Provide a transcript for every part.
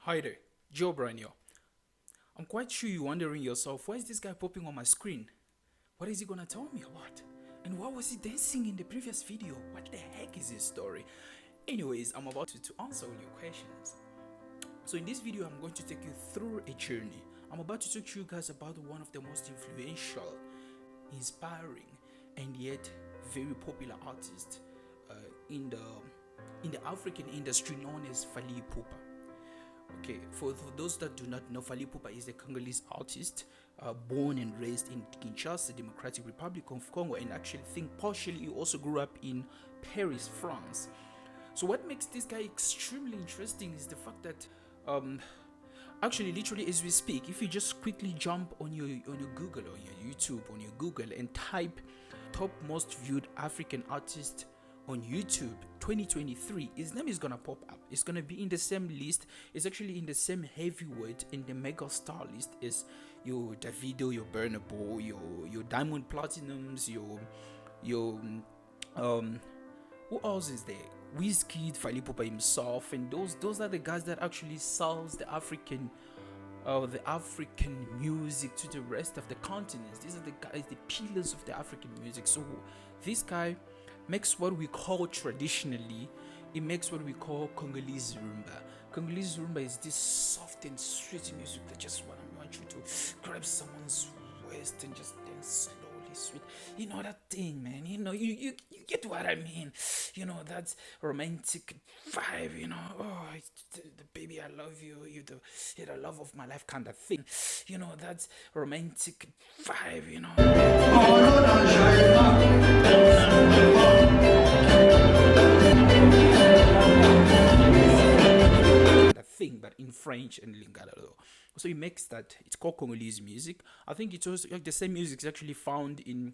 Hi there, Joe Brian here. I'm quite sure you're wondering yourself, why is this guy popping on my screen? What is he gonna tell me about? And why was he dancing in the previous video? What the heck is his story? Anyways, I'm about to answer all your questions. So in this video, I'm going to take you through a journey. I'm about to talk to you guys about one of the most influential, inspiring, and yet very popular artists in the African industry known as Fally Ipupa. Okay, for those that do not know, Fally Ipupa is a Congolese artist born and raised in Kinshasa, Democratic Republic of Congo, and actually think partially he also grew up in Paris, France. So what makes this guy extremely interesting is the fact that actually literally as we speak, if you just quickly jump on your Google or your YouTube, on your Google, and type top most viewed African artist on YouTube 2023, his name is gonna pop up. It's gonna be in the same list. It's actually in the same heavyweight in the megastar list as your Davido, your Burna Boy, your Diamond Platinumz, your who else is there? Wizkid, Fally Ipupa himself, and those are the guys that actually sells the African music to the rest of the continents. These are the guys, the pillars of the African music. So this guy makes what we call traditionally, it makes what we call Congolese rumba. Congolese rumba is this soft and sweet music that just want you to grab someone's waist and just dance slowly, sweet. You know that thing, man. You know, you get what I mean. You know, that romantic vibe, you know. Oh, the baby, I love you. You're the love of my life kind of thing. You know, that romantic vibe, you know. Thing, but in French and Lingala. So he makes that. It's called Congolese music. I think it's also like the same music is actually found in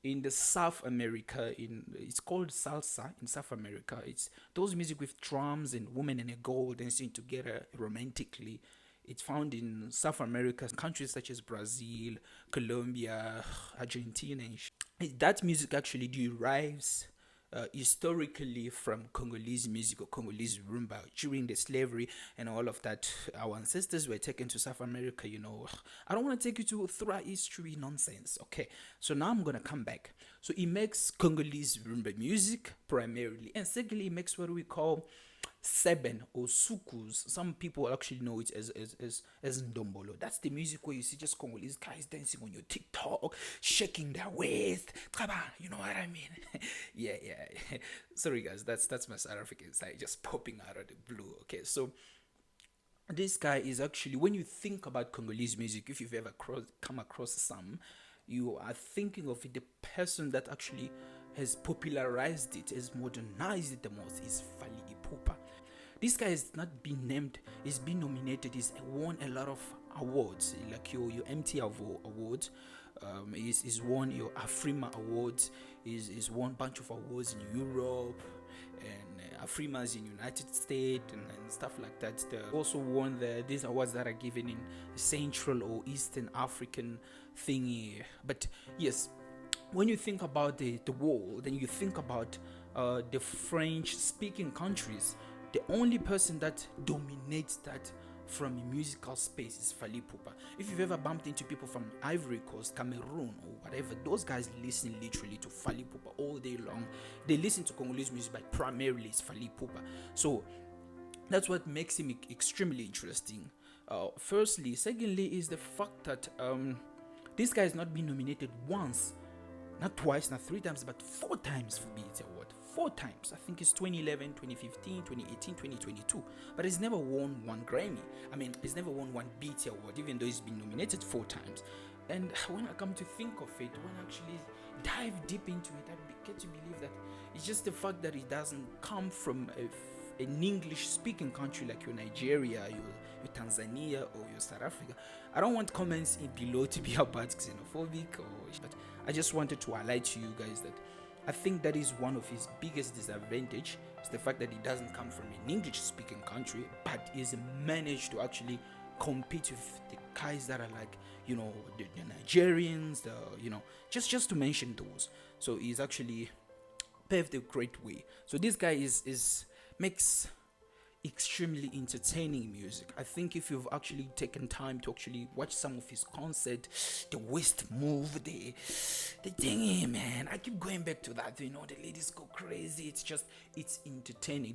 the South America. It's called salsa in South America. It's those music with drums and women and a girl dancing together romantically. It's found in South America, countries such as Brazil, Colombia, Argentina. That music actually derives historically from Congolese music or Congolese rumba during the slavery and all of that. Our ancestors were taken to South America, you know. I don't want to take you through our history nonsense. Okay, so now I'm gonna come back. So he makes Congolese rumba music primarily, and secondly he makes what we call seben or sukus. Some people actually know it as ndombolo. That's the music where you see just Congolese guys dancing on your TikTok, shaking their waist. You know what I mean? yeah. Sorry guys, that's my South African side just popping out of the blue. Okay, so this guy is actually, when you think about Congolese music, if you've ever come across some, you are thinking of it, the person that actually has popularized it, has modernized it the most is Fally Ipupa. This guy has not been named, he's been nominated, he's won a lot of awards, like your MTV awards. He's won your Afrima awards, he's won a bunch of awards in Europe, and Afrima's in United States and stuff like that. They also won these awards that are given in Central or Eastern African thingy. But yes, when you think about the world, then you think about the French speaking countries, the only person that dominates that from a musical space is Fally Ipupa. If you've ever bumped into people from Ivory Coast, Cameroon, or whatever, those guys listen literally to Fally Ipupa all day long. They listen to Congolese music, but primarily it's Fally Ipupa. So that's what makes him extremely interesting. Firstly. Secondly is the fact that this guy has not been nominated once, not twice, not three times, but 4 times for BET Award. 4 times. I think it's 2011, 2015, 2018, 2022. But he's never won 1 Grammy. I mean, he's never won 1 BET Award, even though he's been nominated 4 times. And when I come to think of it, when I actually dive deep into it, I get to believe that it's just the fact that it doesn't come from an English speaking country like your Nigeria, your Tanzania, or your South Africa. I don't want comments in below to be about xenophobic, but I just wanted to highlight to you guys that I think that is one of his biggest disadvantage, is the fact that he doesn't come from an English speaking country, but he's managed to actually compete with the guys that are like, the Nigerians, just to mention those. So he's actually paved a great way. So this guy is makes extremely entertaining music. I think if you've actually taken time to actually watch some of his concert, the waist move, the thingy, man, I keep going back to that. The ladies go crazy. It's entertaining.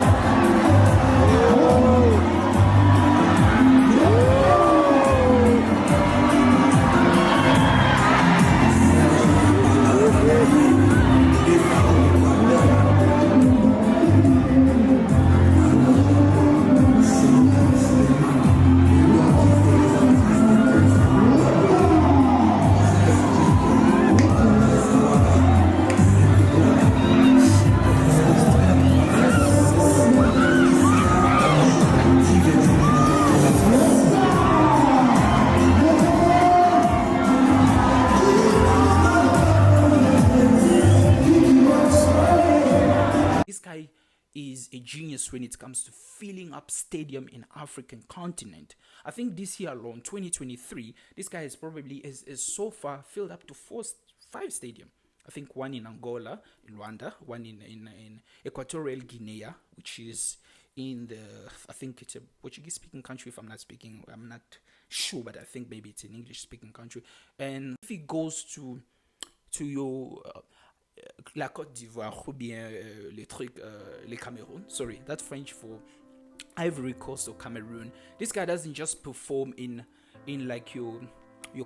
Is a genius when it comes to filling up stadium in African continent. I think this year alone, 2023, this guy is probably is so far filled up to 5 stadium. I think one in Angola, in Rwanda, one in Equatorial Guinea, which is in I think it's a Portuguese speaking country. If I'm not sure, but I think maybe it's an English speaking country. And if he goes to your la Côte d'Ivoire ou bien les Cameroun. Sorry, that's French for Ivory Coast or Cameroon. This guy doesn't just perform in like your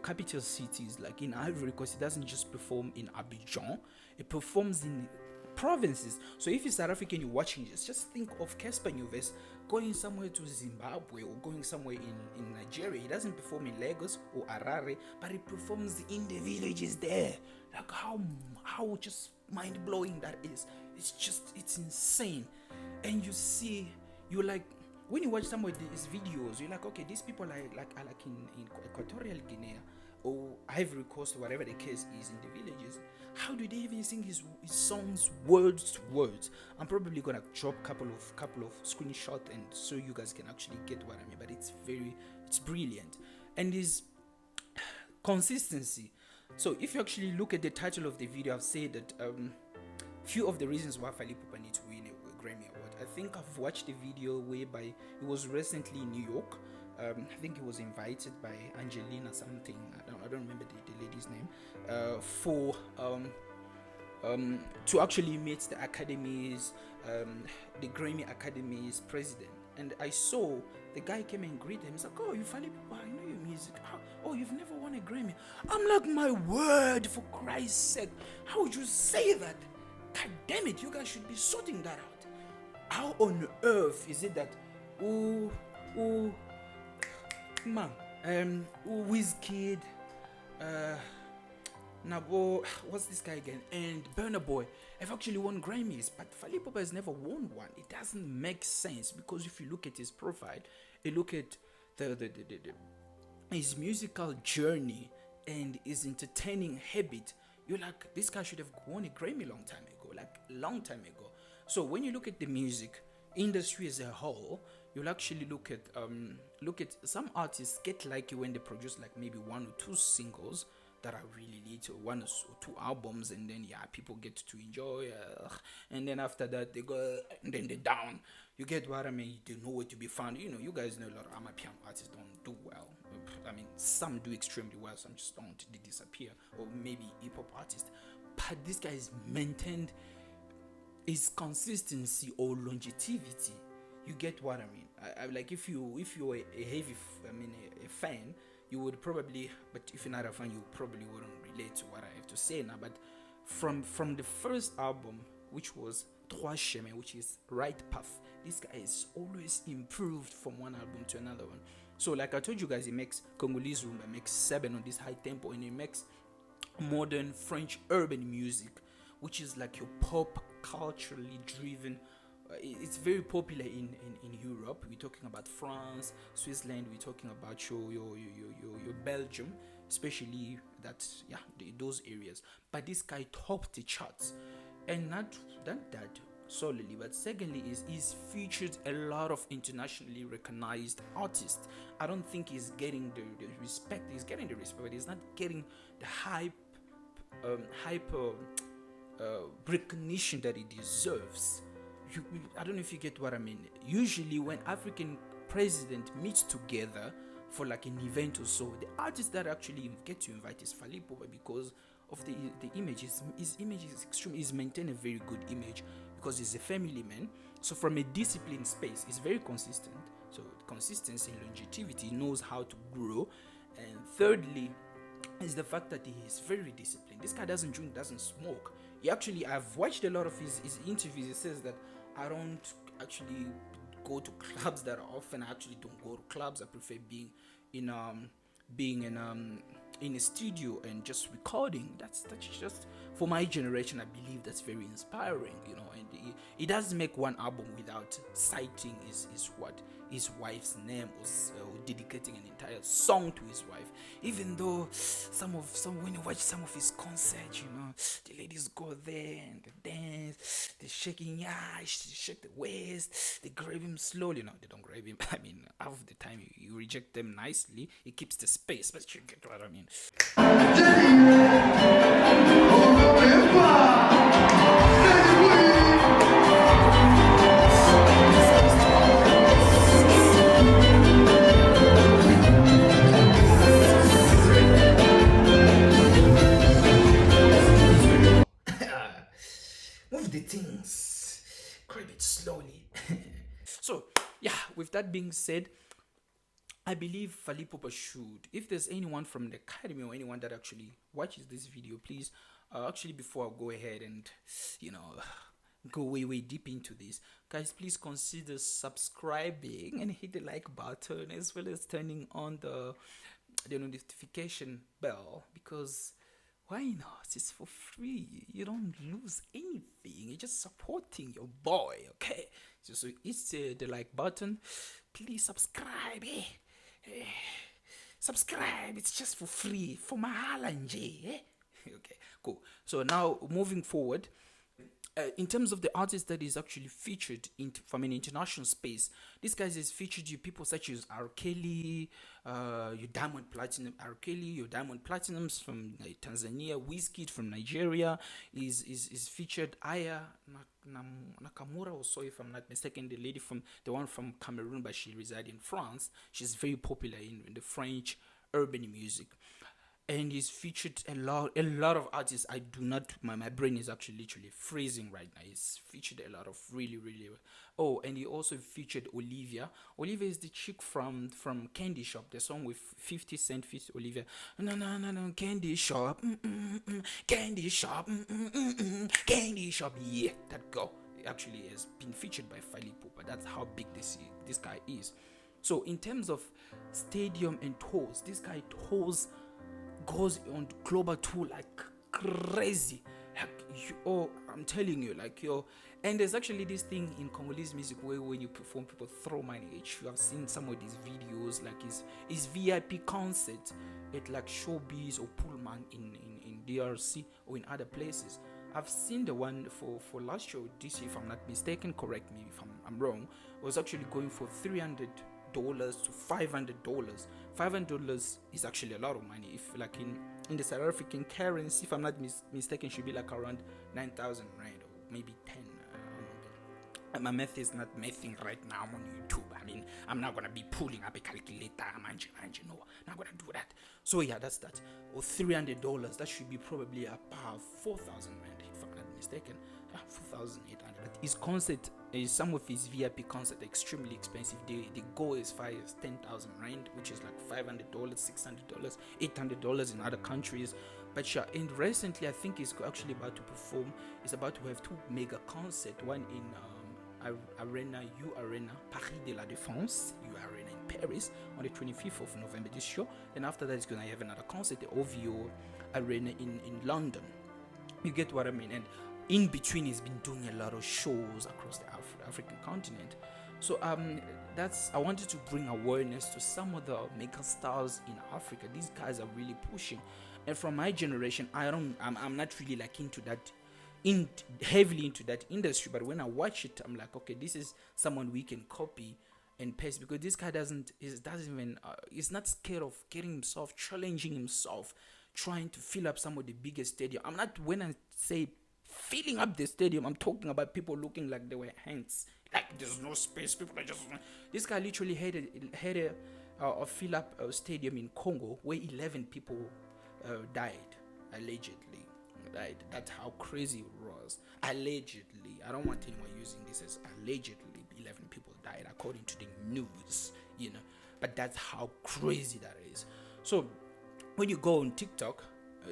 capital cities. Like in Ivory Coast, he doesn't just perform in Abidjan. He performs in provinces. So if you're South African, you're watching this, just think of Casper Nyovest going somewhere to Zimbabwe or going somewhere in Nigeria. He doesn't perform in Lagos or Harare, but he performs in the villages there. Like how just mind-blowing that is. It's insane. And you're like, when you watch some of these videos, you're like, okay, these people are like in Equatorial Guinea or Ivory Coast or whatever the case is in the villages. How do they even sing his songs words to words? I'm probably gonna drop couple of screenshots and so you guys can actually get what I mean. But it's brilliant, and his consistency. So if you actually look at the title of the video, I've said that few of the reasons why Fally Ipupa needs to win a Grammy Award. I think I've watched the video whereby he was recently in New York. I think he was invited by Angelina something. I don't remember the lady's name. To actually meet the Academy's, the Grammy Academy's president. And I saw the guy came and greeted him. He's like, "Oh, you Fally Ipupa, I know your music. Oh, you've never won a Grammy." I'm like, my word, for Christ's sake, how would you say that? God damn it, you guys should be sorting that out. How on earth is it that Wizkid, what's this guy again? And Burna Boy have actually won Grammys, but Fally Ipupa has never won one. It doesn't make sense, because if you look at his profile, you look at his musical journey and his entertaining habit, you're like, this guy should have won a Grammy long time ago. So when you look at the music industry as a whole, you'll actually look at some artists get lucky when they produce like maybe 1 or 2 singles that are really lit, or 1 or 2 albums, and then people get to enjoy, and then after that they go, and then they're down. You get what I mean? They know where to be found. You guys know a lot of amapiano artists don't do well. I mean, some do extremely well, some just don't. They disappear, or maybe hip-hop artists. But this guy has maintained his consistency or longevity. You get what I mean? I like, if you're a heavy, a fan, you would probably, but if you're not a fan, you probably wouldn't relate to what I have to say now. But from the first album, which was Trois Chemins, which is Right Path, this guy is always improved from one album to another one. So like I told you guys, he makes Congolese rumba, makes 7 on this high tempo, and he makes modern French urban music, which is like your pop culturally driven it's very popular in Europe. We're talking about France, Switzerland. We're talking about your Belgium, especially that, yeah, those areas. But this guy topped the charts, and not that solely, but secondly is he's featured a lot of internationally recognized artists. I don't think he's getting the respect. He's getting the respect, but he's not getting the hyper recognition that he deserves. I don't know if you get what I mean. Usually when African president meets together for like an event or so, the artist that actually get to invite is Fally Ipupa, because of the image. His image is extreme. He's maintained a very good image because he's a family man. So from a disciplined space, he's very consistent. So consistency and longevity, he knows how to grow. And thirdly is the fact that he is very disciplined. This guy doesn't drink, doesn't smoke. He actually, I've watched a lot of his interviews. He says that I don't actually go to clubs that often. I actually don't go to clubs. I prefer being in a studio and just recording. That's just, for my generation, I believe that's very inspiring, and he doesn't make one album without citing his wife's name, or dedicating an entire song to his wife. Even though when you watch some of his concerts, the ladies go there and they dance, they shaking, they shake the waist, they grab him slowly. No, they don't grab him. I mean, half of the time you reject them nicely, it keeps the space, but you get what I mean. Move the things, grab it slowly. So, yeah, with that being said, I believe Fally Ipupa should, if there's anyone from the academy or anyone that actually watches this video, please, actually before I go ahead and, go way deep into this, guys, please consider subscribing and hit the like button, as well as turning on the notification bell, because why not? It's for free. You don't lose anything. You're just supporting your boy, okay? So it's the like button. Please subscribe. Subscribe. It's just for free. For mahala nje. Okay, cool. So now moving forward, in terms of the artist that is actually featured from an international space, this guy is featured you people such as R.Kelly, your Diamond Platinum, R.Kelly, your Diamond Platinumz from Tanzania, Wizkid from Nigeria is featured. Aya Nakamura, also, if I'm not mistaken, the one from Cameroon, but she resides in France. She's very popular in the French urban music. And he's featured a lot of artists. I do not, my brain is actually literally freezing right now. He's featured a lot of really and he also featured Olivia. Olivia is the chick from Candy Shop, the song with 50 Cent featured Olivia. No, Candy Shop, Candy Shop, Candy Shop. Yeah, that girl actually has been featured by Fally Ipupa. That's how big this guy is. So in terms of stadium and tours, this guy goes on global tour like crazy. I'm telling you, and there's actually this thing in Congolese music where when you perform, people throw money at you. I've seen some of these videos, like his VIP concert at like Showbiz or Pullman in DRC or in other places. I've seen the one for last show this year, if I'm not mistaken, correct me if I'm wrong, was actually going for $300 to $500. $500 is actually a lot of money. If like in the South African currency, if I'm not mistaken, should be like around 9,000 rand or maybe 10. My math is not mathing right now. I'm on YouTube. I mean, I'm not gonna be pulling up a calculator. No, not gonna do that. So yeah, that's that. Or $300. That should be probably about 4,000 rand, if I'm not mistaken. 4,800. But his concert, some of his VIP concerts, extremely expensive. They go as far as 10,000 rand, which is like $500, $600, $800 in other countries. But yeah, and recently I think he's actually about to perform. He's about to have 2 mega concerts. One in Arena, Paris de la Défense, Arena in Paris on the 25th of November this year. And after that, he's gonna have another concert, the OVO Arena in London. You get what I mean? And in between he's been doing a lot of shows across the African continent. So that's I wanted to bring awareness to some of the mega stars in Africa. These guys are really pushing, and from my generation, I'm not really like into that, in heavily into that industry. But when I watch it, I'm like, okay, this is someone we can copy and paste, because this guy doesn't even he's not scared of getting himself, challenging himself, trying to fill up some of the biggest stadium. I'm not, when I say filling up the stadium, I'm talking about people looking like they were ants, like there's no space. People are just, this guy literally had a fill up stadium in Congo where 11 people died, allegedly. Right, that's how crazy it was. Allegedly, I don't want anyone using this as allegedly. 11 people died according to the news, but that's how crazy that is. So when you go on TikTok,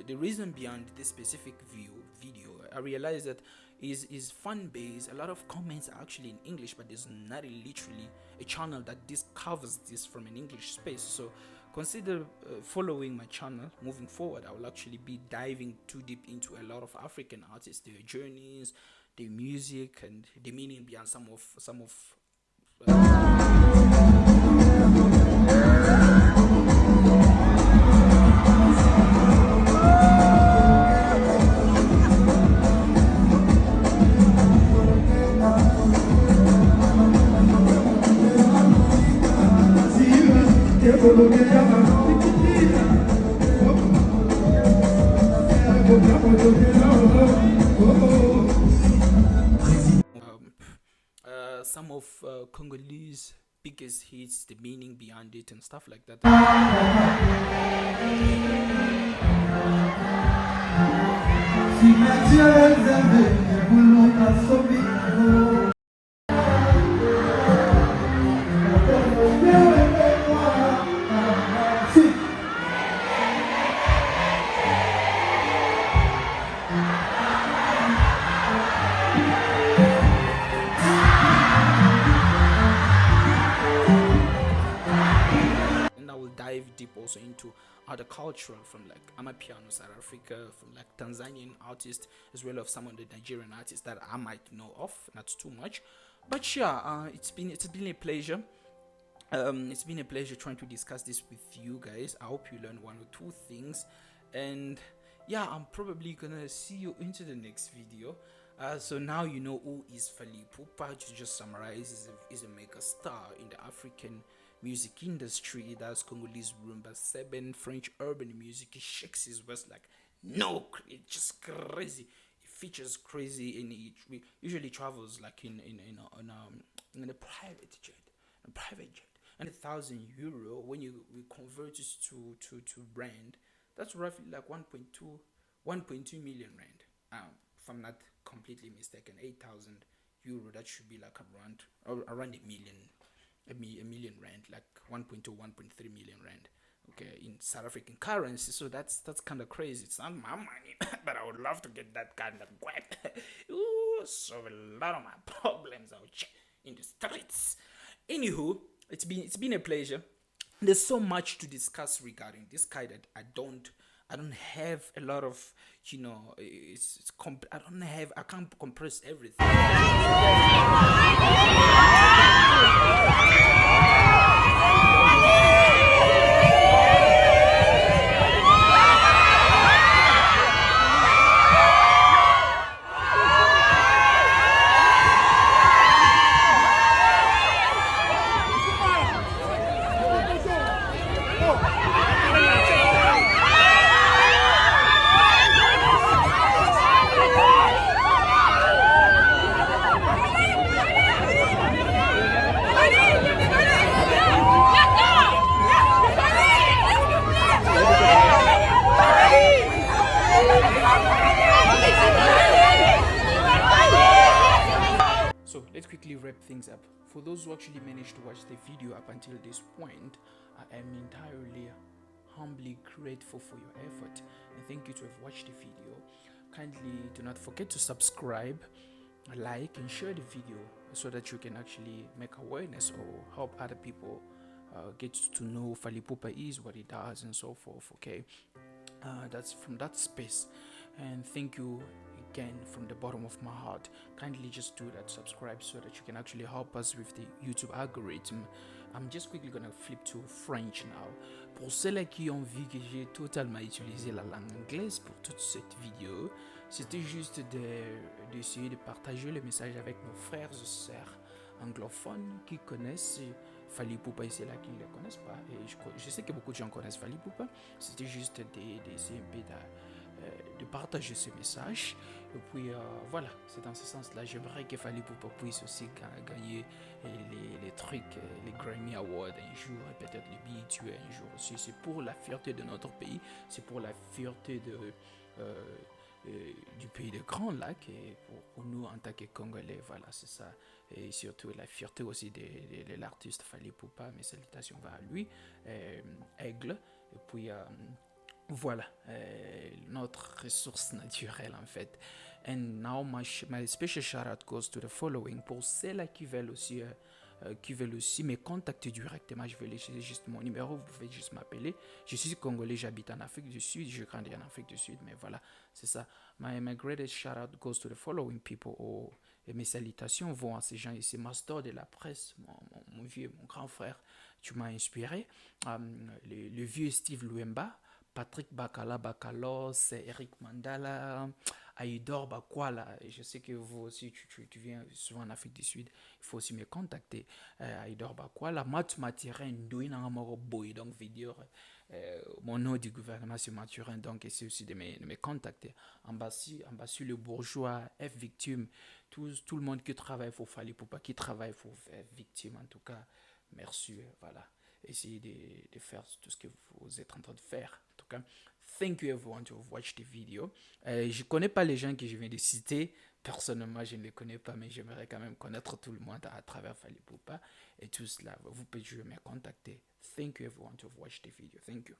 the reason behind this specific video, I realized that is fan base. A lot of comments are actually in English, but there's not literally a channel that covers this from an English space. So consider following my channel moving forward. I will actually be diving too deep into a lot of African artists, their journeys, their music, and the meaning behind some of Congolese biggest hits, the meaning behind it, and stuff like that. Deep also into other cultural, from like Amapiano, South Africa, from like Tanzanian artists, as well as some of the Nigerian artists that I might know of, not too much. But yeah, it's been a pleasure. It's been a pleasure trying to discuss this with you guys. I hope you learned one or two things, and yeah, I'm probably gonna see you into the next video. So now you know who is Fally Ipupa. To just summarize, is a mega star in the African music industry. He does Congolese rumba 7, French urban music. He shakes his waist like it's just crazy. He features crazy, and he usually travels like in a private jet, and €1,000 when you convert it to rand, that's roughly like 1.2 million rand. If I'm not completely mistaken, €8,000. That should be like around a million rand, like 1.2, 1.3 million rand, okay, in South African currency. So that's kind of crazy. It's not my money, but I would love to get that kind of guap. Ooh, solve a lot of my problems out in the streets. Anywho, it's been a pleasure. There's so much to discuss regarding this guy that I don't have a lot of, I can't compress everything. So let's quickly wrap things up. For those who actually managed to watch the video up until this point, I am entirely humbly grateful for your effort, and thank you to have watched the video. Kindly do not forget to subscribe, like, and share the video so that you can actually make awareness or help other people get to know Fally Ipupa is, what he does, and so forth. Okay, that's from that space, and thank you again from the bottom of my heart, kindly just do that, subscribe so that you can actually help us with the YouTube algorithm. I'm just quickly gonna flip to French now. Pour ceux qui ont vu que j'ai totalement utilisé la langue anglaise pour toute cette vidéo, c'était juste d'essayer de partager le message avec nos frères et sœurs anglophones qui connaissent Fally Ipupa et c'est là qu'ils ne le connaissent pas. Et je sais que beaucoup de gens connaissent Fally Ipupa. C'était juste d'essayer un peu de partager ce message. Et puis voilà, c'est dans ce sens-là. J'aimerais que Fally Ipupa puisse aussi gagner les trucs, les Grammy Awards un jour, et peut-être les BET un jour aussi. C'est pour la fierté de notre pays, c'est pour la fierté du pays de Grand Lac et pour nous en tant que Congolais, voilà, c'est ça. Et surtout la fierté aussi de l'artiste Fally Ipupa. Mes salutations vont à lui, Aigle. Et puis voilà, notre ressource naturelle en fait. And now my special shout out goes to the following. Pour celles qui veulent aussi me contacter directement, je vais laisser juste mon numéro, vous pouvez juste m'appeler. Je suis congolais, j'habite en Afrique du Sud, je grandis en Afrique du Sud, mais voilà, c'est ça. My greatest shout out goes to the following people. Et mes salutations vont à ces gens ici. Master de la presse, mon vieux, mon grand frère, tu m'as inspiré. Le vieux Steve Luemba, Patrick Bakalos, Eric Mandala, Aïdor Bakwala. Et je sais que vous aussi, tu viens souvent en Afrique du Sud. Il faut aussi me contacter. Aïdor Bakwala, Mathurin, Ndouina Boy, donc vidéo. Mon nom du gouvernement c'est Mathurin, donc essayez aussi de me contacter. Embassy le bourgeois, F victime, tout le monde qui travaille pour Fally Ipupa, qui travaille pour F victime en tout cas. Merci, voilà. Essayez de faire tout ce que vous êtes en train de faire. En tout cas, thank you everyone to watch the video. Je connais pas les gens que je viens de citer. Personnellement, je ne les connais pas, mais j'aimerais quand même connaître tout le monde à travers Fally Ipupa et tout cela. Vous pouvez me contacter. Thank you everyone to watch the video. Thank you.